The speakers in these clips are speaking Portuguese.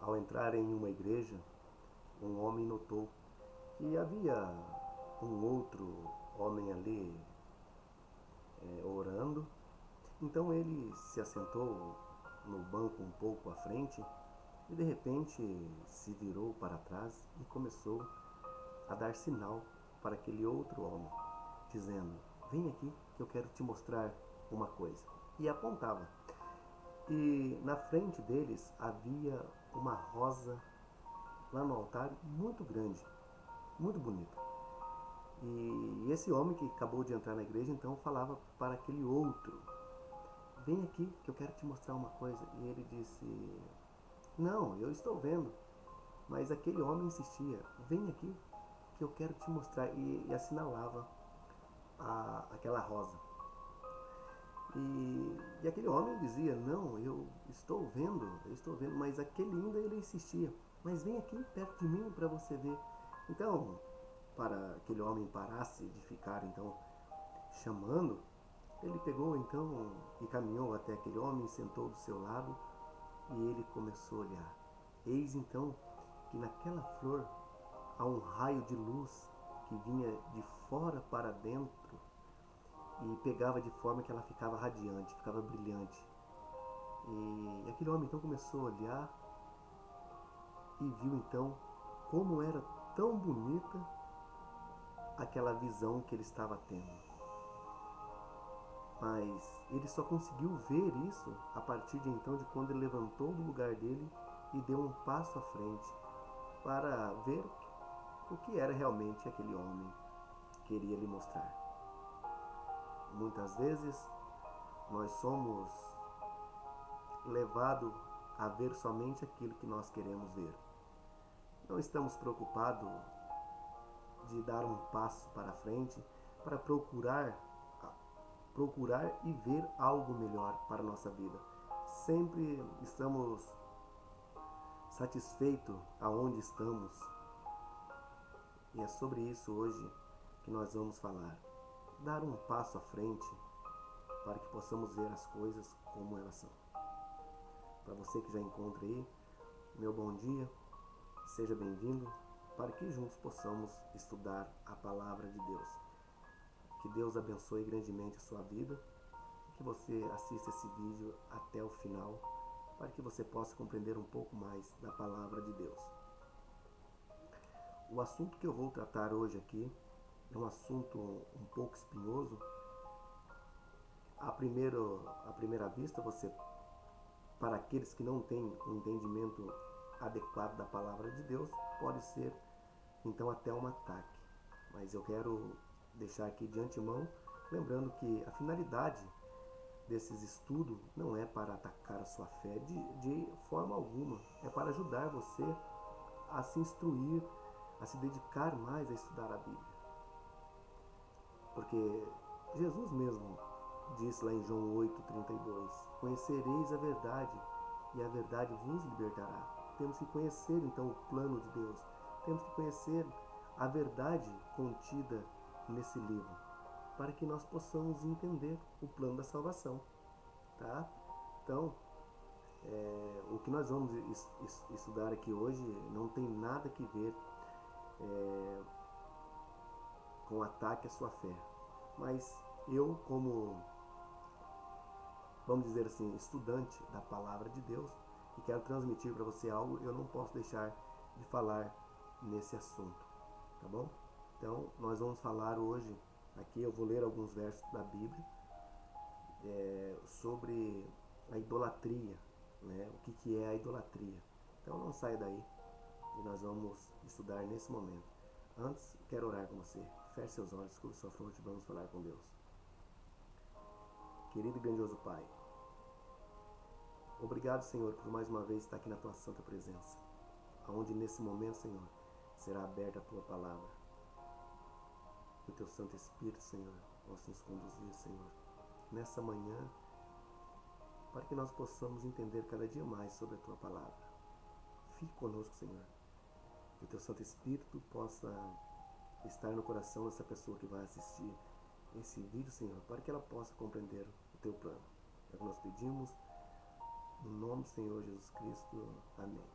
Ao entrar em uma igreja, um homem notou que havia um outro homem ali orando. Então ele se assentou no banco um pouco à frente e de repente se virou para trás e começou a dar sinal para aquele outro homem, dizendo: "Vem aqui que eu quero te mostrar uma coisa." E apontava. E na frente deles havia uma rosa lá no altar muito grande, muito bonita. E esse homem que acabou de entrar na igreja então falava para aquele outro: "Vem aqui que eu quero te mostrar uma coisa." E ele disse: "Não, eu estou vendo." Mas aquele homem insistia: "Vem aqui que eu quero te mostrar." E assinalava aquela rosa. E aquele homem dizia: "Não, eu estou vendo." Mas aquele ainda ele insistia: "Mas vem aqui perto de mim para você ver." Então, para aquele homem parasse de ficar então chamando, ele pegou então e caminhou até aquele homem, sentou do seu lado e ele começou a olhar. Eis então que naquela flor há um raio de luz que vinha de fora para dentro e pegava de forma que ela ficava radiante, ficava brilhante. E aquele homem então começou a olhar e viu então como era tão bonita aquela visão que ele estava tendo. Mas ele só conseguiu ver isso a partir de então, de quando ele levantou do lugar dele e deu um passo à frente para ver o que era realmente aquele homem queria lhe mostrar. Muitas vezes nós somos levados a ver somente aquilo que nós queremos ver. Não estamos preocupados de dar um passo para frente para procurar e ver algo melhor para a nossa vida. Sempre estamos satisfeitos aonde estamos. E é sobre isso hoje que nós vamos falar. Dar um passo à frente para que possamos ver as coisas como elas são. Para você que já encontra aí, meu bom dia, seja bem-vindo, para que juntos possamos estudar a palavra de Deus. Que Deus abençoe grandemente a sua vida e que você assista esse vídeo até o final, para que você possa compreender um pouco mais da palavra de Deus. O assunto que eu vou tratar hoje aqui é um assunto um pouco espinhoso. À primeira vista, para aqueles que não têm um entendimento adequado da palavra de Deus, pode ser então até um ataque. Mas eu quero deixar aqui de antemão, lembrando que a finalidade desses estudos não é para atacar a sua fé de forma alguma, é para ajudar você a se instruir, a se dedicar mais a estudar a Bíblia. Porque Jesus mesmo disse lá em João 8,32: "Conhecereis a verdade, e a verdade vos libertará." Temos que conhecer então o plano de Deus. Temos que conhecer a verdade contida nesse livro, para que nós possamos entender o plano da salvação. Tá? Então, o que nós vamos estudar aqui hoje não tem nada que ver com ataque à sua fé. Mas eu, como, vamos dizer assim, estudante da palavra de Deus, e quero transmitir para você algo, eu não posso deixar de falar nesse assunto, tá bom? Então, nós vamos falar hoje, aqui eu vou ler alguns versos da Bíblia, sobre a idolatria, né? O que é a idolatria. Então não saia daí e nós vamos estudar nesse momento. Antes, quero orar com você. Feche seus olhos, curva sua fronte e vamos falar com Deus. Querido e grandioso Pai, obrigado, Senhor, por mais uma vez estar aqui na Tua santa presença, onde nesse momento, Senhor, será aberta a Tua palavra. Que o Teu Santo Espírito, Senhor, possa nos conduzir, Senhor, nessa manhã, para que nós possamos entender cada dia mais sobre a Tua palavra. Fique conosco, Senhor. Que o Teu Santo Espírito possa estar no coração dessa pessoa que vai assistir esse vídeo, Senhor, para que ela possa compreender o Teu plano. É o que nós pedimos, no nome do Senhor Jesus Cristo. Amém.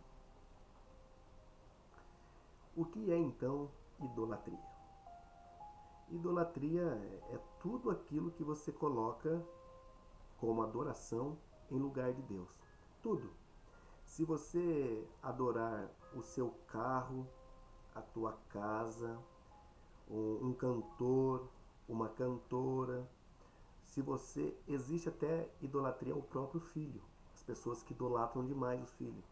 O que é então idolatria? Idolatria é tudo aquilo que você coloca como adoração em lugar de Deus. Tudo. Se você adorar o seu carro, a tua casa, um cantor, uma cantora, se você existe até idolatria ao próprio filho, as pessoas que idolatram demais os filhos.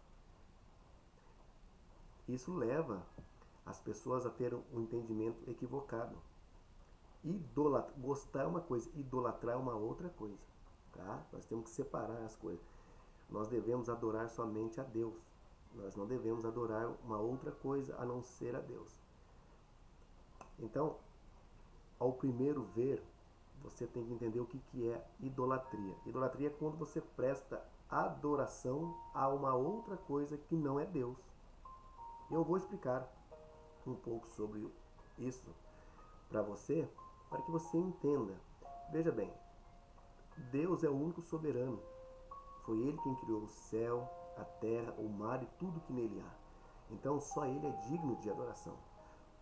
Isso leva as pessoas a ter um entendimento equivocado. Gostar é uma coisa, idolatrar é uma outra coisa, tá? Nós temos que separar as coisas. Nós devemos adorar somente a Deus. Nós não devemos adorar uma outra coisa a não ser a Deus. Então, ao primeiro ver, você tem que entender o que é idolatria. Idolatria é quando você presta adoração a uma outra coisa que não é Deus. Eu vou explicar um pouco sobre isso para você, para que você entenda. Veja bem, Deus é o único soberano. Foi Ele quem criou o céu, a terra, o mar e tudo que nele há. Então só Ele é digno de adoração.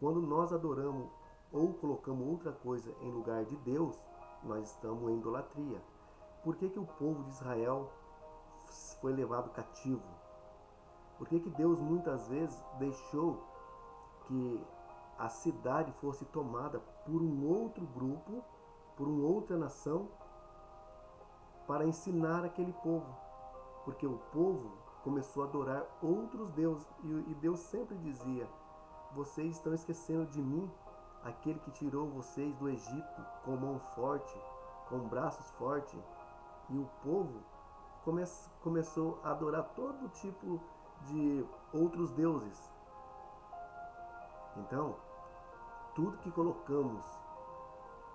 Quando nós adoramos ou colocamos outra coisa em lugar de Deus, nós estamos em idolatria. Por que o povo de Israel foi levado cativo? Por que Deus muitas vezes deixou que a cidade fosse tomada por um outro grupo, por uma outra nação, para ensinar aquele povo? Porque o povo começou a adorar outros deuses, e Deus sempre dizia: vocês estão esquecendo de mim, aquele que tirou vocês do Egito com mão forte, com braços fortes. E o povo começou a adorar todo tipo de outros deuses. Então, tudo que colocamos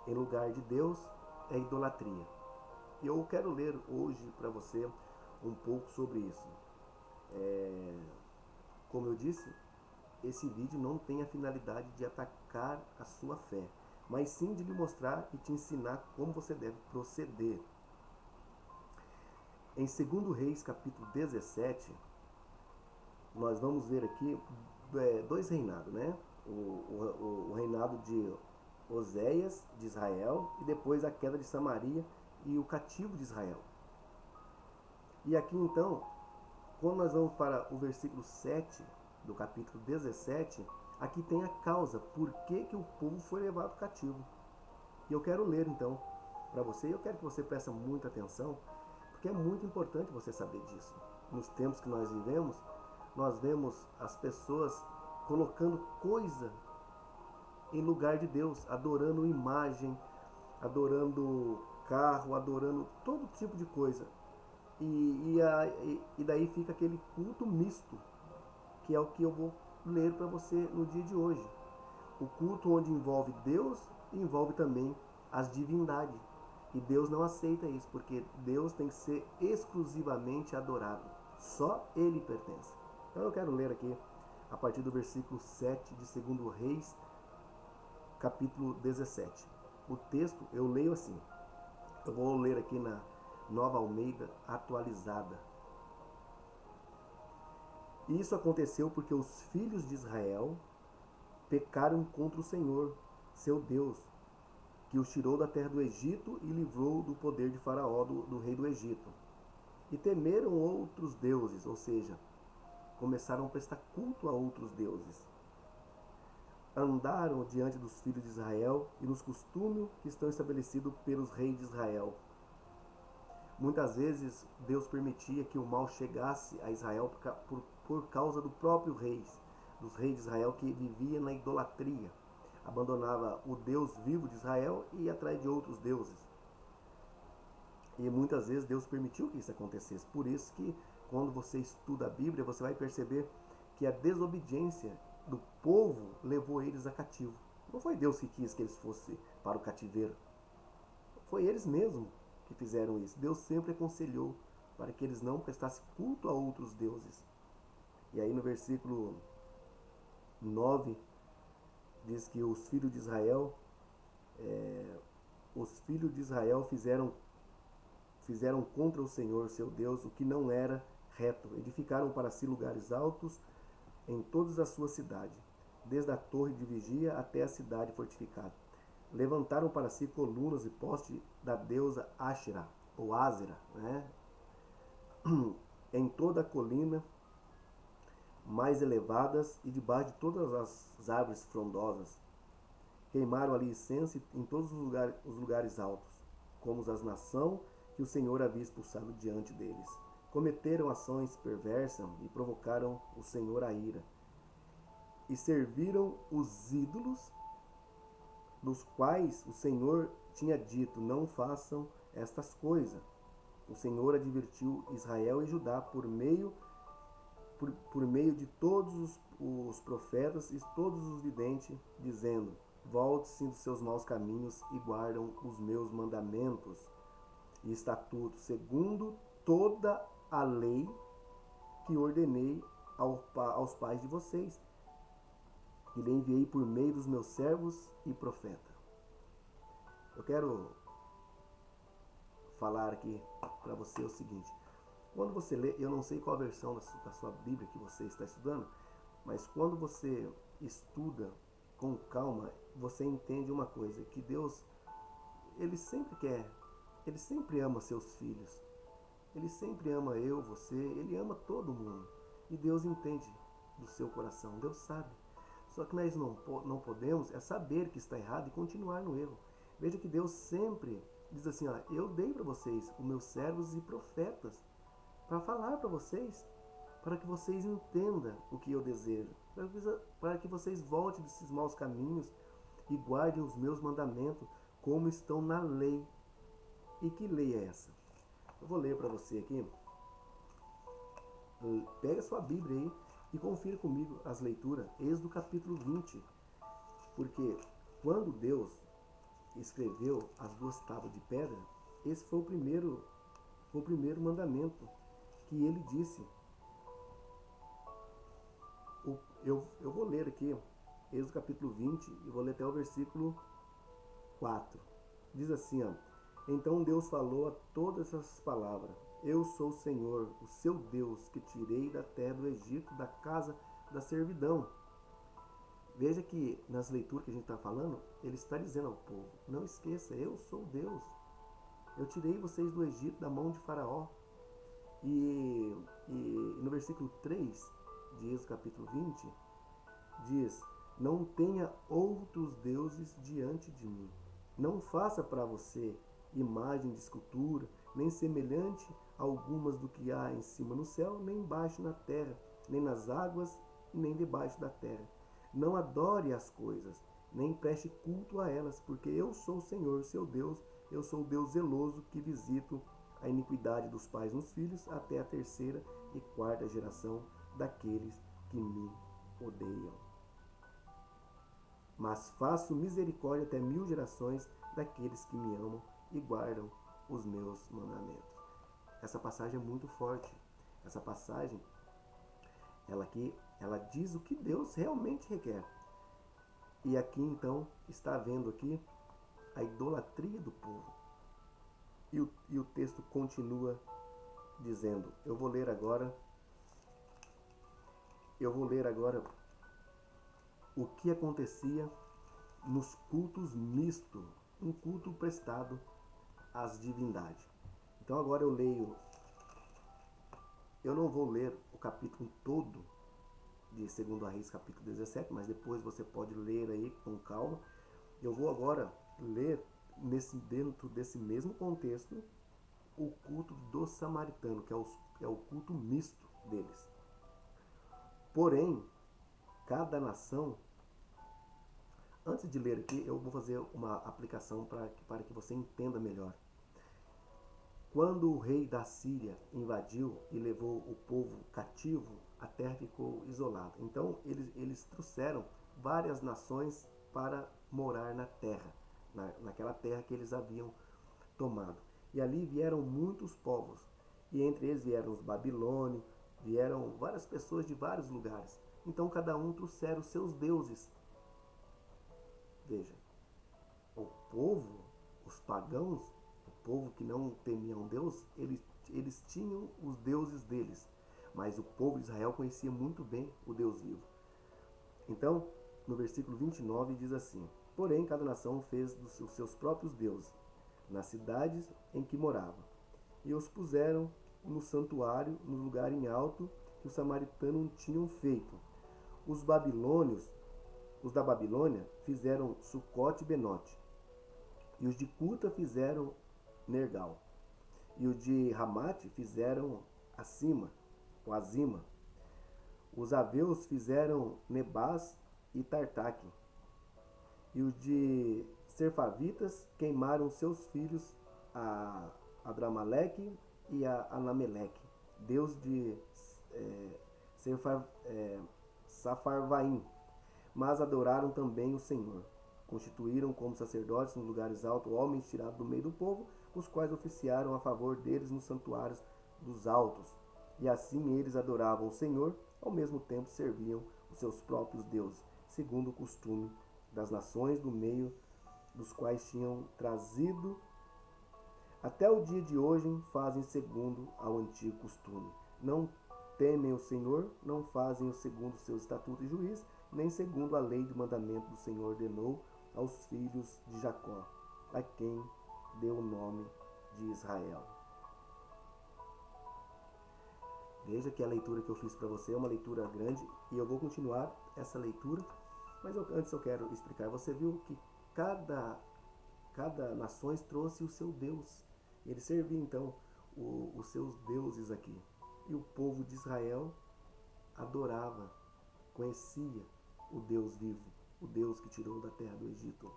em lugar de Deus é idolatria. E eu quero ler hoje para você um pouco sobre isso. Como eu disse, esse vídeo não tem a finalidade de atacar a sua fé, mas sim de lhe mostrar e te ensinar como você deve proceder. Em 2 Reis, capítulo 17, nós vamos ver aqui dois reinados, né? O reinado de Oséias, de Israel, e depois a queda de Samaria e o cativo de Israel. E aqui então, quando nós vamos para o versículo 7 do capítulo 17, aqui tem a causa, por que o povo foi levado cativo. E eu quero ler então para você, e eu quero que você preste muita atenção, porque é muito importante você saber disso. Nos tempos que nós vivemos, nós vemos as pessoas colocando coisa em lugar de Deus, adorando imagem, adorando carro, adorando todo tipo de coisa. E daí fica aquele culto misto, que é o que eu vou ler para você no dia de hoje. O culto onde envolve Deus e envolve também as divindades. E Deus não aceita isso, porque Deus tem que ser exclusivamente adorado. Só Ele pertence. Então eu quero ler aqui a partir do versículo 7 de 2 Reis, capítulo 17. O texto eu leio assim. Eu vou ler aqui na Nova Almeida atualizada. Isso aconteceu porque os filhos de Israel pecaram contra o Senhor, seu Deus, que os tirou da terra do Egito e livrou do poder de Faraó, do rei do Egito. E temeram outros deuses, ou seja, começaram a prestar culto a outros deuses. Andaram diante dos filhos de Israel e nos costumes que estão estabelecidos pelos reis de Israel. Muitas vezes Deus permitia que o mal chegasse a Israel por causa do próprio reis, dos reis de Israel que vivia na idolatria. Abandonava o Deus vivo de Israel e ia atrás de outros deuses. E muitas vezes Deus permitiu que isso acontecesse. Por isso que quando você estuda a Bíblia, você vai perceber que a desobediência do povo levou eles a cativo. Não foi Deus que quis que eles fossem para o cativeiro. Foi eles mesmos que fizeram isso. Deus sempre aconselhou para que eles não prestassem culto a outros deuses. E aí no versículo 9 diz que os filhos de Israel fizeram contra o Senhor, seu Deus, o que não era reto. Edificaram para si lugares altos em todas as suas cidades. desde a torre de vigia até a cidade fortificada. Levantaram para si colunas e postes da deusa Ashera, ou Ázera, né? Em toda a colina mais elevadas e debaixo de todas as árvores frondosas. Queimaram ali incenso em todos os lugares altos, como as nações que o Senhor havia expulsado diante deles. Cometeram ações perversas e provocaram o Senhor a ira. E serviram os ídolos, dos quais o Senhor tinha dito: não façam estas coisas. O Senhor advertiu Israel e Judá por meio de todos os profetas e todos os videntes, dizendo: volte-se dos seus maus caminhos e guardam os meus mandamentos e estatutos, segundo toda a lei que ordenei aos pais de vocês, e lhe enviei por meio dos meus servos e profetas. Eu quero falar aqui para você o seguinte: quando você lê, eu não sei qual a versão da sua Bíblia que você está estudando, mas quando você estuda com calma, você entende uma coisa, que Deus, Ele sempre ama seus filhos. Ele sempre ama eu, você, Ele ama todo mundo. E Deus entende do seu coração, Deus sabe. Só que nós não podemos saber que está errado e continuar no erro. Veja que Deus sempre diz assim: ó, eu dei para vocês os meus servos e profetas para falar para vocês, para que vocês entendam o que eu desejo, para que vocês voltem desses maus caminhos e guardem os meus mandamentos como estão na lei. E que lei é essa? Eu vou ler para você aqui. Pega sua Bíblia aí e confira comigo as leituras. Êxodo capítulo 20. Porque quando Deus escreveu as duas tábuas de pedra, esse foi o primeiro mandamento que ele disse. Eu vou ler aqui Êxodo capítulo 20 e vou ler até o versículo 4. Diz assim, ó: então Deus falou a todas essas palavras: eu sou o Senhor, o seu Deus, que tirei da terra do Egito, da casa da servidão. Veja que nas leituras que a gente está falando, ele está dizendo ao povo: não esqueça, eu sou Deus. Eu tirei vocês do Egito, da mão de Faraó. E no versículo 3 de Êxodo capítulo 20, diz: não tenha outros deuses diante de mim. Não faça para você imagem de escultura, nem semelhante a algumas do que há em cima no céu, nem embaixo na terra, nem nas águas, nem debaixo da terra. Não adore as coisas, nem preste culto a elas, porque eu sou o Senhor, seu Deus. Eu sou o Deus zeloso, que visito a iniquidade dos pais nos filhos, até a terceira e quarta geração daqueles que me odeiam. Mas faço misericórdia até 1000 gerações daqueles que me amam e guardam os meus mandamentos. Essa passagem é muito forte. Essa passagem, ela diz o que Deus realmente requer. E aqui então está vendo aqui a idolatria do povo. E o texto continua dizendo: eu vou ler agora o que acontecia nos cultos mistos, um culto prestado às divindades. Então agora eu não vou ler o capítulo todo de 2 Reis capítulo 17, mas depois você pode ler aí com calma. Eu vou agora ler dentro desse mesmo contexto o culto do samaritano, que é o culto misto deles. Porém, cada nação, antes de ler aqui, eu vou fazer uma aplicação para que você entenda melhor. Quando o rei da Síria invadiu e levou o povo cativo, a terra ficou isolada. Então eles trouxeram várias nações para morar na terra, naquela terra que eles haviam tomado. E ali vieram muitos povos, e entre eles vieram os babilônios, vieram várias pessoas de vários lugares. Então cada um trouxeram os seus deuses. Veja, o povo, os pagãos, o povo que não temiam Deus, eles tinham os deuses deles. Mas o povo de Israel conhecia muito bem o Deus vivo. Então, no versículo 29, diz assim: Porém, cada nação fez dos seus próprios deuses, nas cidades em que morava, e os puseram no santuário, no lugar em alto que os samaritanos tinham feito. Os babilônios, os da Babilônia, fizeram Sucote e Benote, e os de Cuta fizeram Nergal, e os de Ramate fizeram Acima, ou Azima. Os aveus fizeram Nebás e Tartaque, e os de Serfavitas queimaram seus filhos a Adramaleque e a Anameleque, deus de Safarvaim, mas adoraram também o Senhor. Constituíram como sacerdotes nos lugares altos homens tirados do meio do povo, os quais oficiaram a favor deles nos santuários dos altos. E assim eles adoravam o Senhor, ao mesmo tempo serviam os seus próprios deuses, segundo o costume das nações do meio dos quais tinham trazido. Até o dia de hoje fazem segundo ao antigo costume. Não temem o Senhor, não fazem o segundo seus estatutos e juízes, nem segundo a lei de mandamento do Senhor ordenou aos filhos de Jacó, a quem deu o nome de Israel. Veja que a leitura que eu fiz para você é uma leitura grande e eu vou continuar essa leitura, mas antes eu quero explicar. Você viu que cada nação trouxe o seu Deus. Ele servia então os seus deuses aqui. E o povo de Israel adorava, conhecia o Deus vivo, o Deus que tirou da terra do Egito.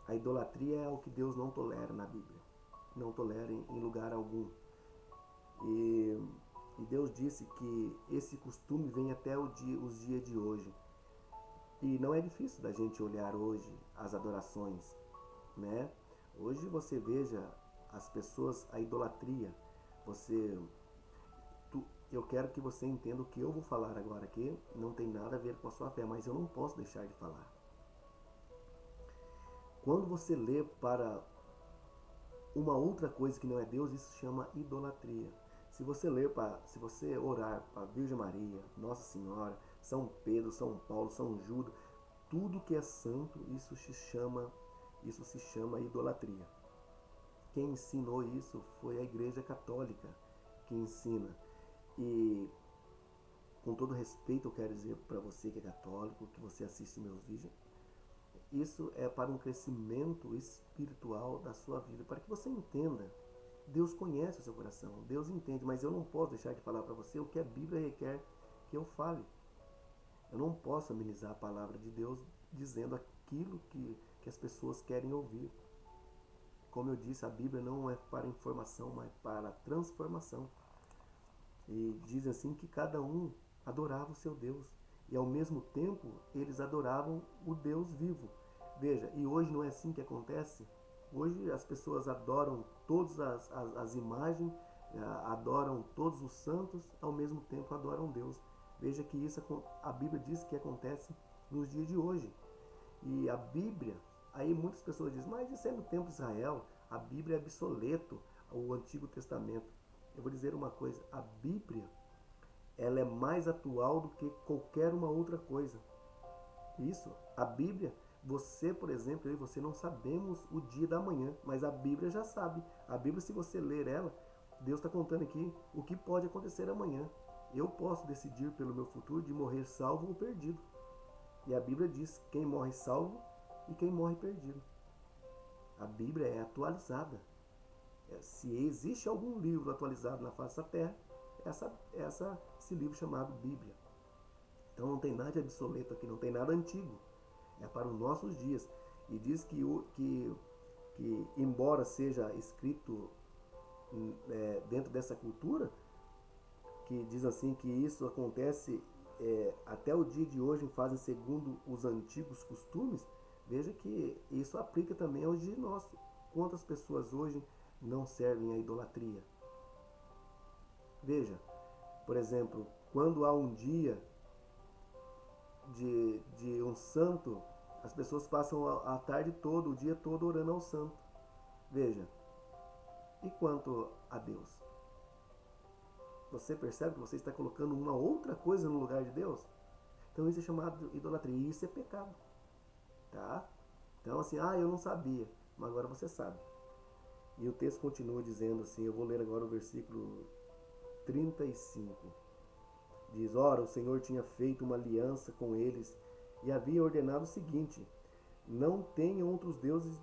A idolatria é o que Deus não tolera na Bíblia. Não tolera em lugar algum. E Deus disse que esse costume vem até os dias de hoje. E não é difícil da gente olhar hoje as adorações, né? Hoje você veja as pessoas, a idolatria. Eu quero que você entenda o que eu vou falar agora aqui. Não tem nada a ver com a sua fé, mas eu não posso deixar de falar. Quando você lê para uma outra coisa que não é Deus, isso se chama idolatria. Se você orar para a Virgem Maria, Nossa Senhora, São Pedro, São Paulo, São Judas, tudo que é santo, isso se chama idolatria. Quem ensinou isso foi a Igreja Católica que ensina. E com todo respeito eu quero dizer para você que é católico, que você assiste meus vídeos, isso é para um crescimento espiritual da sua vida, para que você entenda. Deus conhece o seu coração, Deus entende, mas eu não posso deixar de falar para você o que a Bíblia requer que eu fale. Eu não posso amenizar a palavra de Deus dizendo aquilo que as pessoas querem ouvir. Como eu disse, a Bíblia não é para informação, mas para transformação. E diz assim que cada um adorava o seu Deus. E ao mesmo tempo, eles adoravam o Deus vivo. Veja, e hoje não é assim que acontece? Hoje as pessoas adoram todas as imagens, adoram todos os santos, ao mesmo tempo adoram Deus. Veja que isso a Bíblia diz que acontece nos dias de hoje. E a Bíblia, aí muitas pessoas dizem, mas isso é no tempo de Israel, a Bíblia é obsoleto, o Antigo Testamento. Eu vou dizer uma coisa, a Bíblia, ela é mais atual do que qualquer uma outra coisa. Isso, a Bíblia, você, por exemplo, eu e você não sabemos o dia da manhã, mas a Bíblia já sabe. A Bíblia, se você ler ela, Deus está contando aqui o que pode acontecer amanhã. Eu posso decidir pelo meu futuro de morrer salvo ou perdido. E a Bíblia diz quem morre salvo e quem morre perdido. A Bíblia é atualizada. Se existe algum livro atualizado na face da terra, esse livro chamado Bíblia. Então não tem nada de obsoleto aqui, não tem nada antigo. É para os nossos dias. E diz que embora seja escrito dentro dessa cultura, que diz assim que isso acontece até o dia de hoje, fazem segundo os antigos costumes, veja que isso aplica também aos dias nossos. Quantas pessoas hoje não servem à idolatria? Veja, por exemplo, quando há um dia de um santo, as pessoas passam a tarde toda, o dia todo orando ao santo. Veja, e quanto a Deus? Você percebe que você está colocando uma outra coisa no lugar de Deus? Então isso é chamado idolatria, e isso é pecado, tá? Então assim, eu não sabia, mas agora você sabe. E o texto continua dizendo assim, eu vou ler agora o versículo 35. Diz: ora, o Senhor tinha feito uma aliança com eles e havia ordenado o seguinte: não tenham outros deuses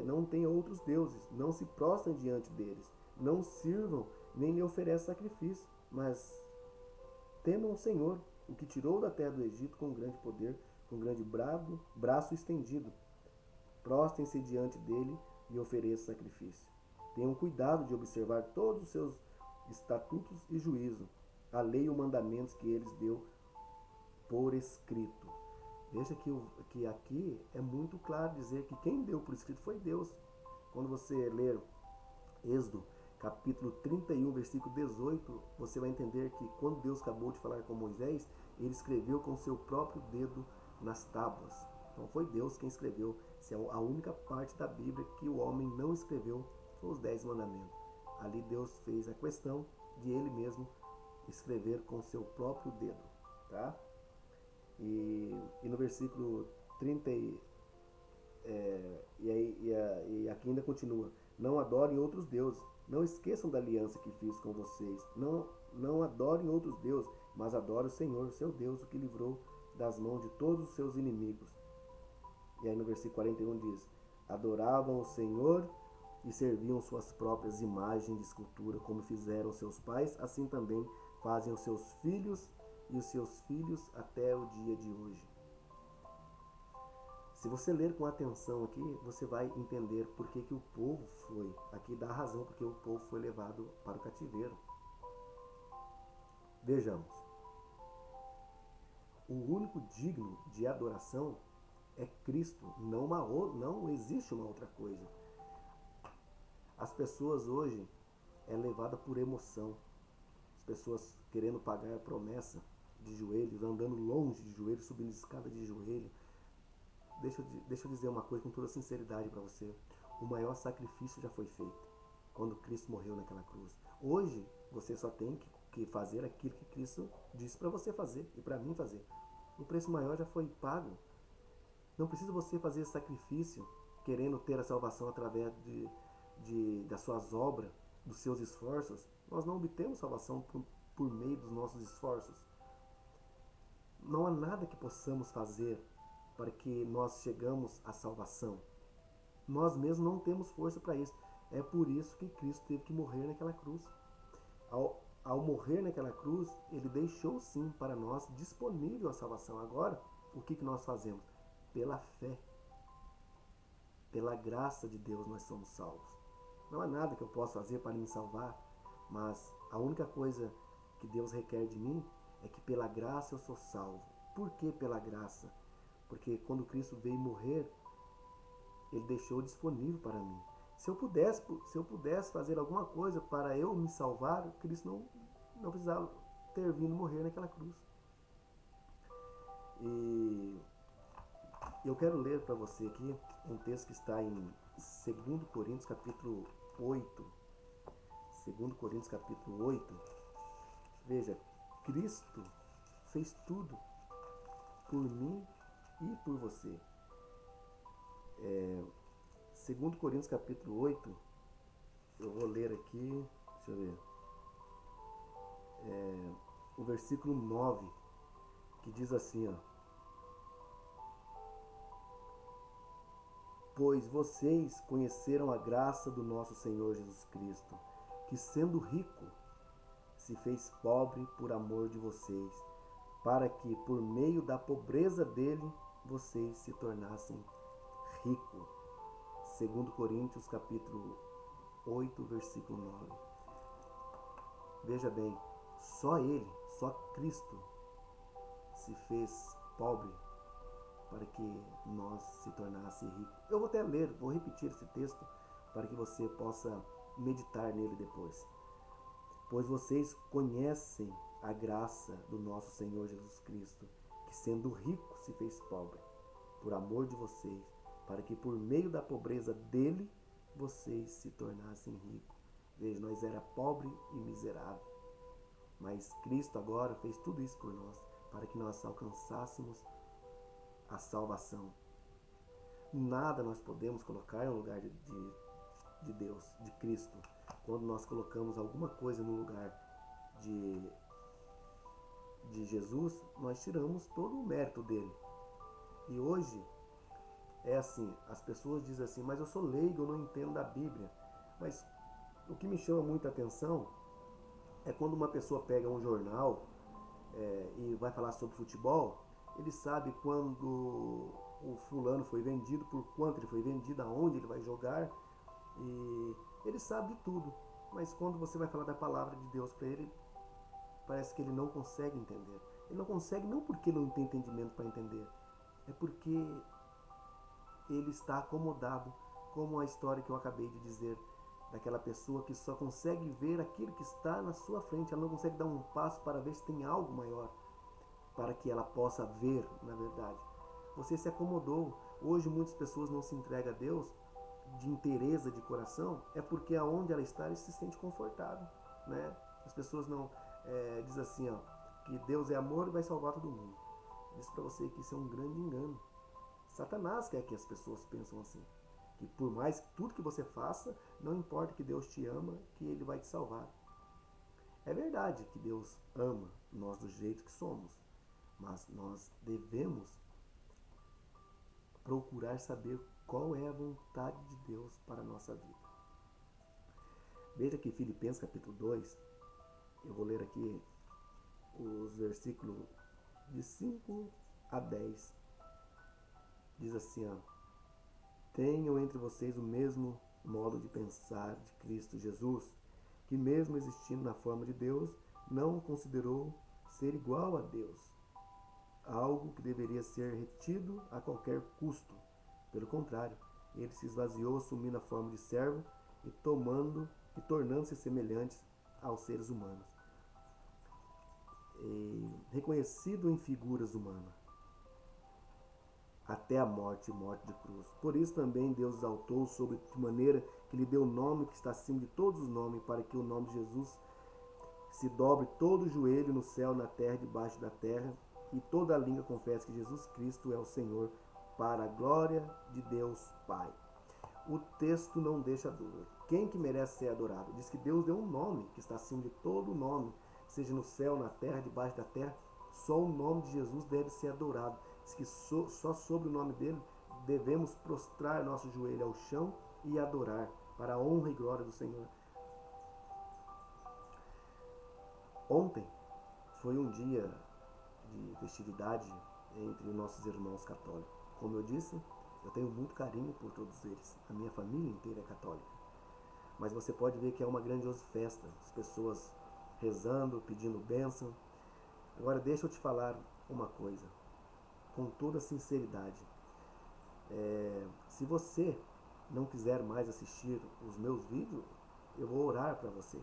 não tenham outros deuses, não se prostrem diante deles, não sirvam nem lhe ofereçam sacrifício, mas temam o Senhor, o que tirou da terra do Egito com grande poder, com grande braço estendido. Prostrem-se diante dele e ofereçam sacrifício. Tenham cuidado de observar todos os seus estatutos e juízo, a lei e os mandamentos que eles deu por escrito. Veja que aqui é muito claro dizer que quem deu por escrito foi Deus. Quando você ler Êxodo, capítulo 31, versículo 18, você vai entender que quando Deus acabou de falar com Moisés, ele escreveu com seu próprio dedo nas tábuas. Então foi Deus quem escreveu. Essa é a única parte da Bíblia que o homem não escreveu, foi os 10 mandamentos. Ali Deus fez a questão de ele mesmo escrever com seu próprio dedo, tá? E no versículo 30, e aqui ainda continua: não adorem outros deuses, não esqueçam da aliança que fiz com vocês, não adorem outros deuses, mas adorem o Senhor, seu Deus, o que livrou das mãos de todos os seus inimigos. E aí no versículo 41 diz: adoravam o Senhor e serviam suas próprias imagens de escultura, como fizeram seus pais, assim também fazem os seus filhos e os seus filhos até o dia de hoje. Se você ler com atenção aqui, você vai entender por que o povo foi. Aqui dá a razão porque o povo foi levado para o cativeiro. Vejamos. O único digno de adoração é Cristo, não existe uma outra coisa. As pessoas hoje é levada por emoção. As pessoas querendo pagar a promessa de joelhos, andando longe de joelhos, subindo escada de joelho. Deixa eu dizer uma coisa com toda sinceridade para você. O maior sacrifício já foi feito quando Cristo morreu naquela cruz. Hoje você só tem que fazer aquilo que Cristo disse para você fazer e para mim fazer. O preço maior já foi pago. Não precisa você fazer sacrifício querendo ter a salvação através das suas obras, dos seus esforços. Nós não obtemos salvação por meio dos nossos esforços. Não há nada que possamos fazer para que nós chegamos à salvação. Nós mesmos não temos força para isso. É por isso que Cristo teve que morrer naquela cruz. Ao morrer naquela cruz, ele deixou sim para nós disponível a salvação. Agora, o que nós fazemos? Pela fé, pela graça de Deus nós somos salvos. Não há nada que eu possa fazer para me salvar, mas a única coisa que Deus requer de mim é que pela graça eu sou salvo. Por que pela graça? Porque quando Cristo veio morrer, ele deixou disponível para mim. Se eu pudesse fazer alguma coisa para eu me salvar, Cristo não precisava ter vindo morrer naquela cruz. E eu quero ler para você aqui um texto que está em 2 Coríntios capítulo 8. 2 Coríntios capítulo 8. Veja, Cristo fez tudo por mim e por você. 2 Coríntios capítulo 8, eu vou ler aqui, deixa eu ver, o versículo 9, que diz assim, pois vocês conheceram a graça do nosso Senhor Jesus Cristo, que sendo rico, se fez pobre por amor de vocês, para que por meio da pobreza dele, vocês se tornassem ricos. 2 Coríntios capítulo 8, versículo 9. Veja bem, só ele, só Cristo se fez pobre para que nós se tornasse ricos. Eu vou até ler, vou repetir esse texto para que você possa meditar nele depois. Pois vocês conhecem a graça do nosso Senhor Jesus Cristo, que sendo rico se fez pobre, por amor de vocês, para que por meio da pobreza dele, vocês se tornassem ricos. Veja, nós era pobre e miserável, mas Cristo agora fez tudo isso por nós, para que nós alcançássemos a salvação. Nada nós podemos colocar no lugar de Deus, de Cristo. Quando nós colocamos alguma coisa no lugar de Jesus, nós tiramos todo o mérito dele. E hoje é assim, as pessoas dizem assim, mas eu sou leigo, eu não entendo da Bíblia. Mas o que me chama muita atenção é quando uma pessoa pega um jornal e vai falar sobre futebol, ele sabe quando o fulano foi vendido, por quanto ele foi vendido, aonde ele vai jogar, e ele sabe de tudo. Mas quando você vai falar da palavra de Deus para ele, parece que ele não consegue entender. Ele não consegue não porque ele não tem entendimento para entender, é porque ele está acomodado, como a história que eu acabei de dizer, daquela pessoa que só consegue ver aquilo que está na sua frente, ela não consegue dar um passo para ver se tem algo maior, para que ela possa ver, na verdade. Você se acomodou. Hoje muitas pessoas não se entregam a Deus de inteireza de coração, é porque aonde ela está, ela se sente confortável, né? As pessoas não dizem assim, ó, que Deus é amor e vai salvar todo mundo. Diz para você que isso é um grande engano. Satanás quer que as pessoas pensam assim, que por mais tudo que você faça, não importa que Deus te ama, que Ele vai te salvar. É verdade que Deus ama nós do jeito que somos, mas nós devemos procurar saber qual é a vontade de Deus para a nossa vida. Veja que Filipenses capítulo 2, eu vou ler aqui os versículos de 5 a 10. Diz assim, ó: tenham entre vocês o mesmo modo de pensar de Cristo Jesus, que mesmo existindo na forma de Deus, não considerou ser igual a Deus, algo que deveria ser retido a qualquer custo. Pelo contrário, ele se esvaziou, assumindo a forma de servo e tornando-se semelhante aos seres humanos, e reconhecido em figuras humanas, até a morte e morte de cruz. Por isso também Deus exaltou sobre de maneira que lhe deu o nome que está acima de todos os nomes, para que o nome de Jesus se dobre todo o joelho no céu, na terra e debaixo da terra, e toda a língua confesse que Jesus Cristo é o Senhor, para a glória de Deus Pai. O texto não deixa dúvida. Quem que merece ser adorado? Diz que Deus deu um nome que está acima de todo nome, seja no céu, na terra, debaixo da terra. Só o nome de Jesus deve ser adorado. Diz que só sobre o nome dele devemos prostrar nosso joelho ao chão e adorar, para a honra e glória do Senhor. Ontem foi um dia de festividade entre nossos irmãos católicos. Como eu disse, eu tenho muito carinho por todos eles. A minha família inteira é católica. Mas você pode ver que é uma grandiosa festa. As pessoas rezando, pedindo bênção. Agora deixa eu te falar uma coisa, com toda sinceridade. Se você não quiser mais assistir os meus vídeos, eu vou orar para você.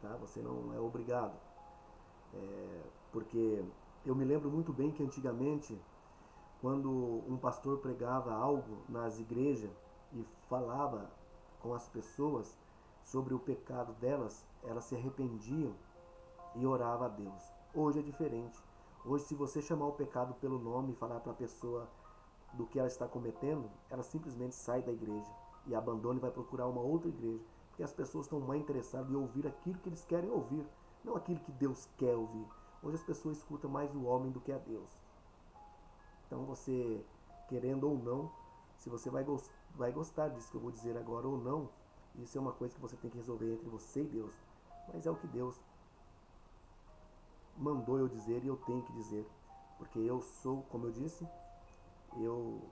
Tá? Você não é obrigado. Porque eu me lembro muito bem que antigamente, quando um pastor pregava algo nas igrejas e falava com as pessoas sobre o pecado delas, elas se arrependiam e oravam a Deus. Hoje é diferente. Hoje, se você chamar o pecado pelo nome e falar para a pessoa do que ela está cometendo, ela simplesmente sai da igreja e abandona e vai procurar uma outra igreja, porque as pessoas estão mais interessadas em ouvir aquilo que eles querem ouvir, não aquilo que Deus quer ouvir. Hoje as pessoas escutam mais o homem do que a Deus. Então você, querendo ou não, se você vai gostar disso que eu vou dizer agora ou não, isso é uma coisa que você tem que resolver entre você e Deus. Mas é o que Deus mandou eu dizer e eu tenho que dizer. Porque eu sou, como eu disse, eu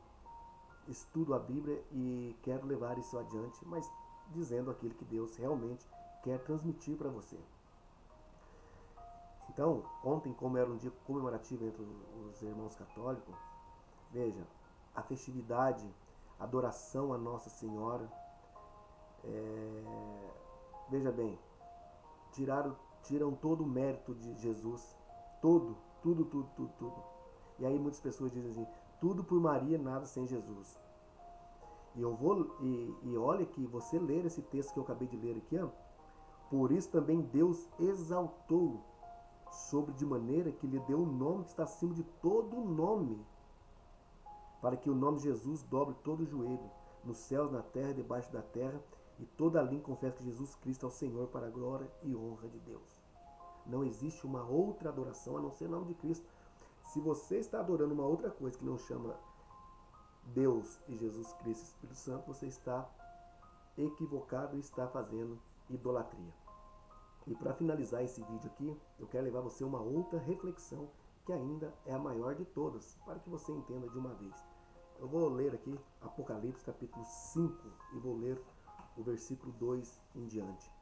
estudo a Bíblia e quero levar isso adiante, mas dizendo aquilo que Deus realmente quer transmitir para você. Então, ontem, como era um dia comemorativo entre os irmãos católicos, veja, a festividade, a adoração a Nossa Senhora, veja bem, tiram todo o mérito de Jesus, tudo. E aí muitas pessoas dizem assim, tudo por Maria, nada sem Jesus. E olha que você ler esse texto que eu acabei de ler aqui, ó, por isso também Deus exaltou sobre de maneira que lhe deu um nome que está acima de todo nome, para que o nome de Jesus dobre todo o joelho, nos céus, na terra e debaixo da terra, e toda a língua confesse que Jesus Cristo é o Senhor, para a glória e honra de Deus. Não existe uma outra adoração a não ser o nome de Cristo. Se você está adorando uma outra coisa que não chama Deus e Jesus Cristo e Espírito Santo, você está equivocado e está fazendo idolatria. E para finalizar esse vídeo aqui, eu quero levar você a uma outra reflexão que ainda é a maior de todas, para que você entenda de uma vez. Eu vou ler aqui Apocalipse capítulo 5 e vou ler o versículo 2 em diante.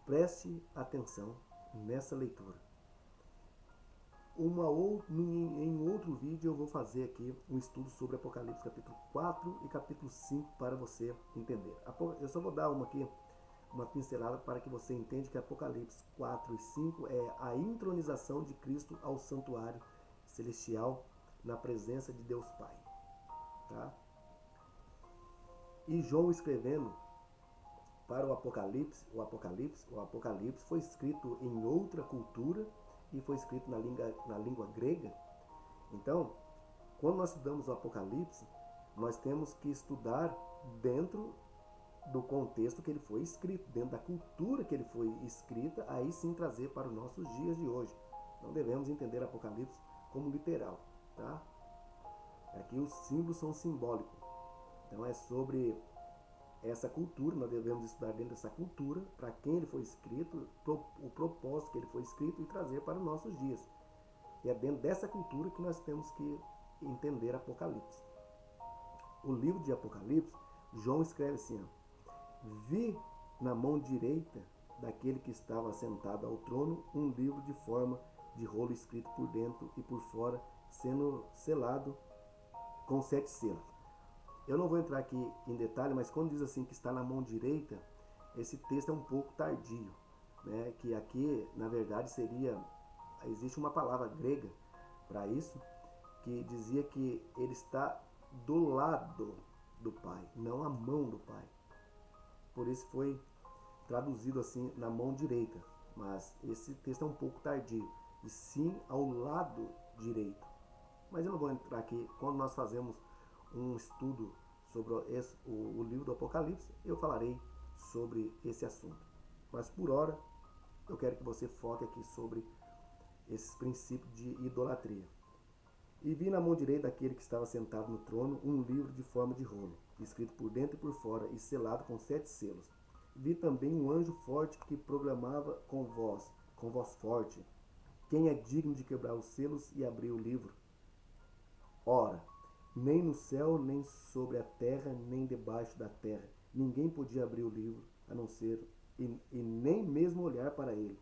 Preste atenção nessa leitura. Em outro vídeo eu vou fazer aqui um estudo sobre Apocalipse capítulo 4 e capítulo 5 para você entender. Eu só vou dar uma pincelada para que você entenda que Apocalipse 4 e 5 é a intronização de Cristo ao santuário celestial na presença de Deus Pai. Tá? E João escrevendo para o Apocalipse foi escrito em outra cultura e foi escrito na língua grega. Então, quando nós estudamos o Apocalipse, nós temos que estudar dentro do contexto que ele foi escrito, dentro da cultura que ele foi escrita, aí sim trazer para os nossos dias de hoje. Não devemos entender Apocalipse como literal, tá? Aqui os símbolos são simbólicos. Então é sobre essa cultura, nós devemos estudar dentro dessa cultura, para quem ele foi escrito, o propósito que ele foi escrito e trazer para os nossos dias. E é dentro dessa cultura que nós temos que entender Apocalipse. O livro de Apocalipse, João escreve assim, vi na mão direita daquele que estava sentado ao trono um livro de forma de rolo escrito por dentro e por fora, sendo selado com 7 selos. Eu não vou entrar aqui em detalhe, mas quando diz assim que está na mão direita, esse texto é um pouco tardio, né? Que aqui, na verdade, existe uma palavra grega para isso, que dizia que ele está do lado do Pai, não a mão do Pai. Por isso foi traduzido assim, na mão direita, mas esse texto é um pouco tardio, e sim ao lado direito. Mas eu não vou entrar aqui. Quando nós fazemos um estudo sobre o livro do Apocalipse, eu falarei sobre esse assunto. Mas por hora, eu quero que você foque aqui sobre esses princípios de idolatria. E vi na mão direita daquele que estava sentado no trono um livro de forma de rolo, escrito por dentro e por fora e selado com 7 selos. Vi também um anjo forte que proclamava com voz forte: quem é digno de quebrar os selos e abrir o livro? Ora, nem no céu, nem sobre a terra, nem debaixo da terra, ninguém podia abrir o livro, a não ser, e nem mesmo olhar para ele.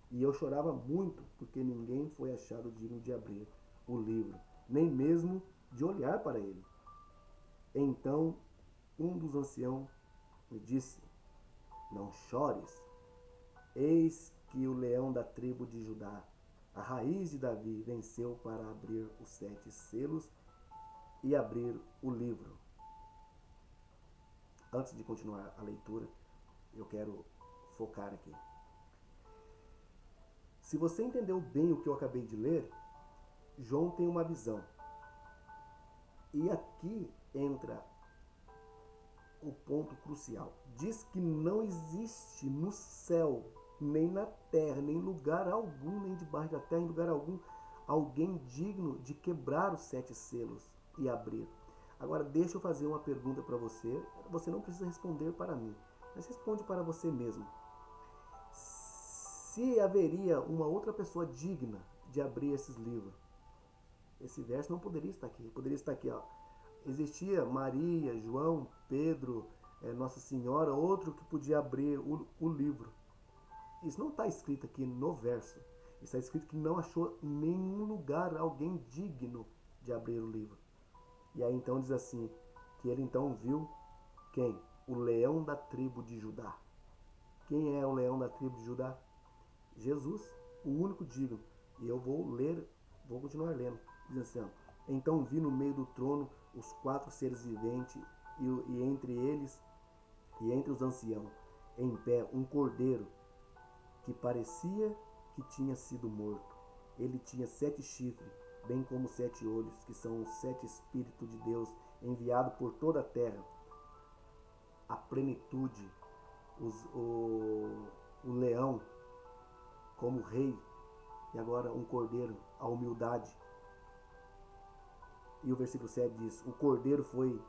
E eu chorava muito, porque ninguém foi achado digno de abrir o livro, nem mesmo de olhar para ele. Então, um dos anciãos me disse: não chores, eis que o leão da tribo de Judá, a raiz de Davi, venceu para abrir os 7 selos e abrir o livro. Antes de continuar a leitura, eu quero focar aqui. Se você entendeu bem o que eu acabei de ler, João tem uma visão. E aqui entra o ponto crucial. Diz que não existe no céu, nem na terra, nem em lugar algum, nem debaixo da terra, em lugar algum, alguém digno de quebrar os 7 selos e abrir. Agora deixa eu fazer uma pergunta para você. Você não precisa responder para mim, mas responde para você mesmo. Se haveria uma outra pessoa digna de abrir esses livros, esse verso não poderia estar aqui. Poderia estar aqui, ó. Existia Maria, João, Pedro, Nossa Senhora, outro que podia abrir o livro. Isso não está escrito aqui no verso. Está escrito que não achou em nenhum lugar alguém digno de abrir o livro. E aí então diz assim, que ele então viu quem? O leão da tribo de Judá. Quem é o leão da tribo de Judá? Jesus, o único digno. E eu vou continuar lendo. Diz assim, ó, então vi no meio do trono os 4 seres viventes e entre eles, e entre os anciãos, em pé, um cordeiro que parecia que tinha sido morto. Ele tinha 7 chifres, bem como 7 olhos, que são os 7 Espíritos de Deus enviados por toda a terra. A plenitude, o leão como rei, e agora um cordeiro, a humildade. E o versículo 7 diz: o cordeiro foi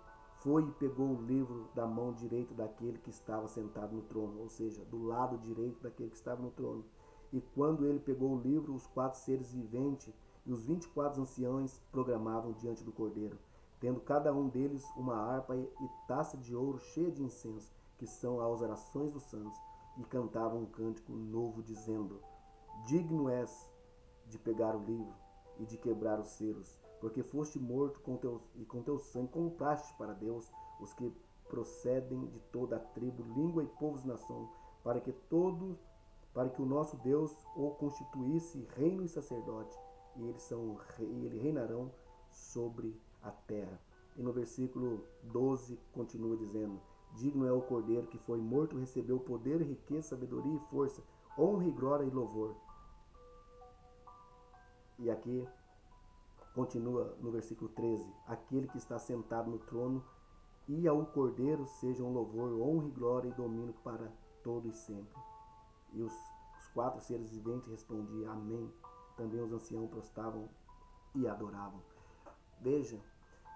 e pegou o livro da mão direita daquele que estava sentado no trono, ou seja, do lado direito daquele que estava no trono. E quando ele pegou o livro, os 4 seres viventes e os 24 anciãos programavam diante do cordeiro, tendo cada um deles uma harpa e taça de ouro cheia de incenso, que são as orações dos santos, e cantavam um cântico novo, dizendo: digno és de pegar o livro e de quebrar os selos, porque foste morto e com teu sangue compraste para Deus os que procedem de toda a tribo, língua e povos e nação, para que o nosso Deus o constituísse reino e sacerdote, e eles reinarão sobre a terra. E no versículo 12 continua dizendo: digno é o cordeiro que foi morto, recebeu poder, riqueza, sabedoria e força, honra e glória e louvor. E aqui continua no versículo 13: aquele que está sentado no trono e ao cordeiro sejam louvor, honra e glória e domínio para todo e sempre. E os 4 seres viventes respondiam: amém. Também os anciãos prostravam e adoravam. Veja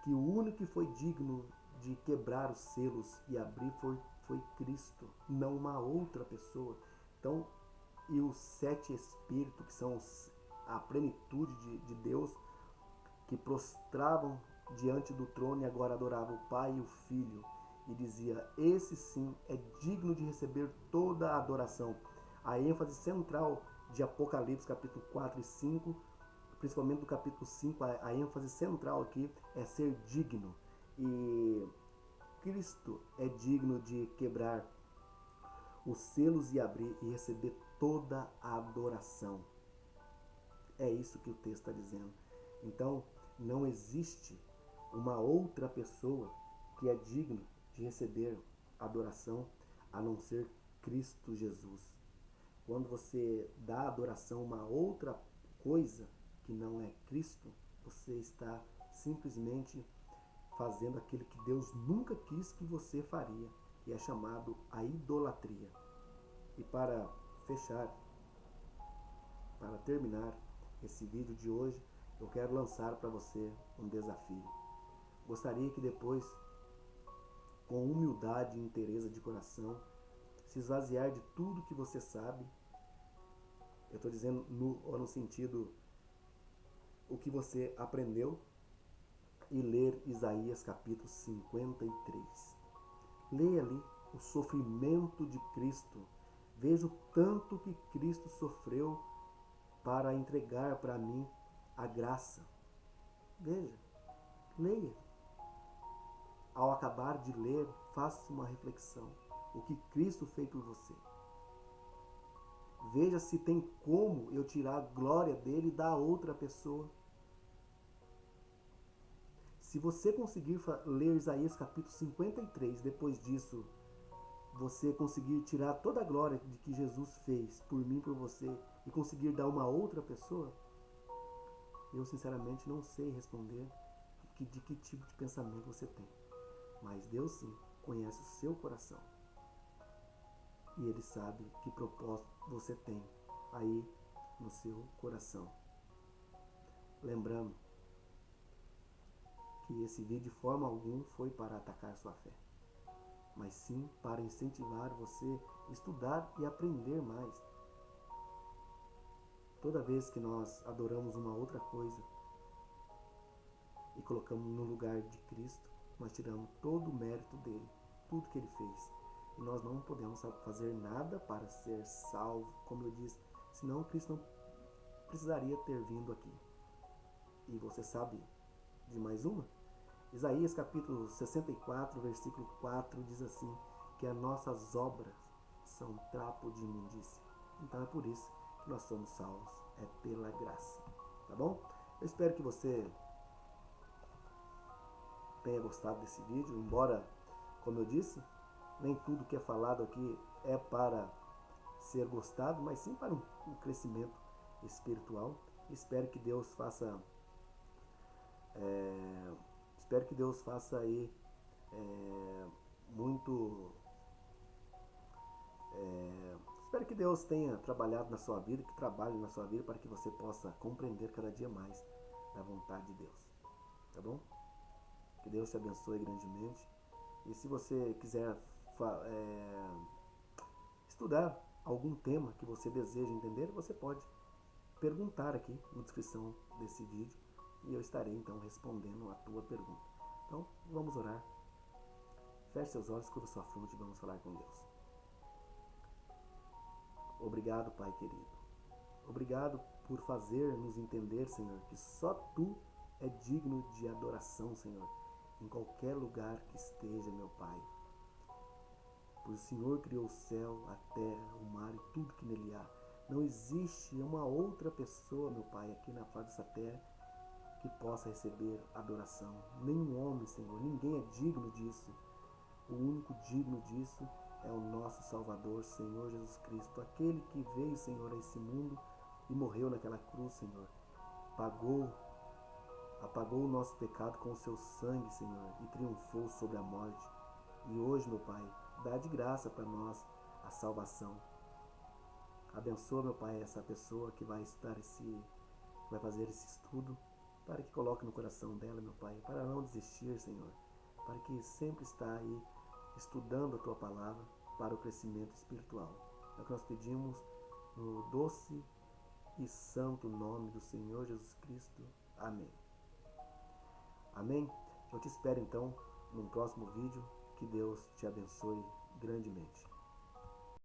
que o único que foi digno de quebrar os selos e abrir foi Cristo, não uma outra pessoa. Então, e os 7 Espíritos, que são a plenitude de Deus, que prostravam diante do trono e agora adoravam o Pai e o Filho, e dizia: esse sim é digno de receber toda a adoração. A ênfase central de Apocalipse capítulo 4 e 5, principalmente do capítulo 5, a ênfase central aqui é ser digno. E Cristo é digno de quebrar os selos e abrir e receber toda a adoração. É isso que o texto está dizendo. Então, não existe uma outra pessoa que é digna de receber adoração a não ser Cristo Jesus. Quando você dá adoração a uma outra coisa que não é Cristo, você está simplesmente fazendo aquilo que Deus nunca quis que você faria, que é chamado a idolatria. E para fechar, para terminar esse vídeo de hoje, eu quero lançar para você um desafio. Gostaria que depois, com humildade e inteireza de coração, se esvaziar de tudo que você sabe. Eu estou dizendo no sentido o que você aprendeu, e ler Isaías capítulo 53. Leia ali o sofrimento de Cristo. Veja o tanto que Cristo sofreu para entregar para mim a graça. Veja, leia. Ao acabar de ler, faça uma reflexão. O que Cristo fez por você. Veja se tem como eu tirar a glória dele e dar a outra pessoa. Se você conseguir ler Isaías capítulo 53, depois disso, você conseguir tirar toda a glória de que Jesus fez por mim, por você, e conseguir dar uma outra pessoa, eu sinceramente não sei responder de que tipo de pensamento você tem. Mas Deus sim conhece o seu coração. E Ele sabe que propósito você tem aí no seu coração. Lembrando que esse vídeo de forma alguma foi para atacar sua fé, mas sim para incentivar você a estudar e aprender mais. Toda vez que nós adoramos uma outra coisa e colocamos no lugar de Cristo, nós tiramos todo o mérito dele, tudo que ele fez. E nós não podemos fazer nada para ser salvo, como eu disse, senão Cristo não precisaria ter vindo aqui. E você sabe de mais uma? Isaías capítulo 64, versículo 4 diz assim, que as nossas obras são trapo de imundícia. Então é por isso que nós somos salvos, é pela graça, tá bom? Eu espero que você tenha gostado desse vídeo, embora, como eu disse, nem tudo que é falado aqui é para ser gostado, mas sim para um crescimento espiritual. Espero que Deus faça espero que Deus faça aí muito espero que Deus tenha trabalhado na sua vida, que trabalhe na sua vida para que você possa compreender cada dia mais da vontade de Deus, tá bom? Que Deus te abençoe grandemente. E se você quiser estudar algum tema que você deseja entender, você pode perguntar aqui na descrição desse vídeo e eu estarei então respondendo a tua pergunta. Então, vamos orar. Feche seus olhos, curva sua fronte e vamos falar com Deus. Obrigado, Pai querido. Obrigado por fazer-nos entender, Senhor, que só Tu é digno de adoração, Senhor, em qualquer lugar que esteja, meu Pai. Pois o Senhor criou o céu, a terra, o mar e tudo que nele há. Não existe uma outra pessoa, meu Pai, aqui na face dessa terra que possa receber adoração. Nenhum homem, Senhor, ninguém é digno disso. O único digno disso é o nosso Salvador, Senhor Jesus Cristo, aquele que veio, Senhor, a esse mundo e morreu naquela cruz, Senhor. Apagou o nosso pecado com o seu sangue, Senhor, e triunfou sobre a morte. E hoje, meu Pai, dá de graça para nós a salvação. Abençoa, meu Pai, essa pessoa que vai fazer esse estudo, para que coloque no coração dela, meu Pai, para não desistir, Senhor, para que sempre está aí estudando a Tua palavra para o crescimento espiritual. É o que nós pedimos no doce e santo nome do Senhor Jesus Cristo. Amém. Amém? Eu te espero então num próximo vídeo. Que Deus te abençoe grandemente.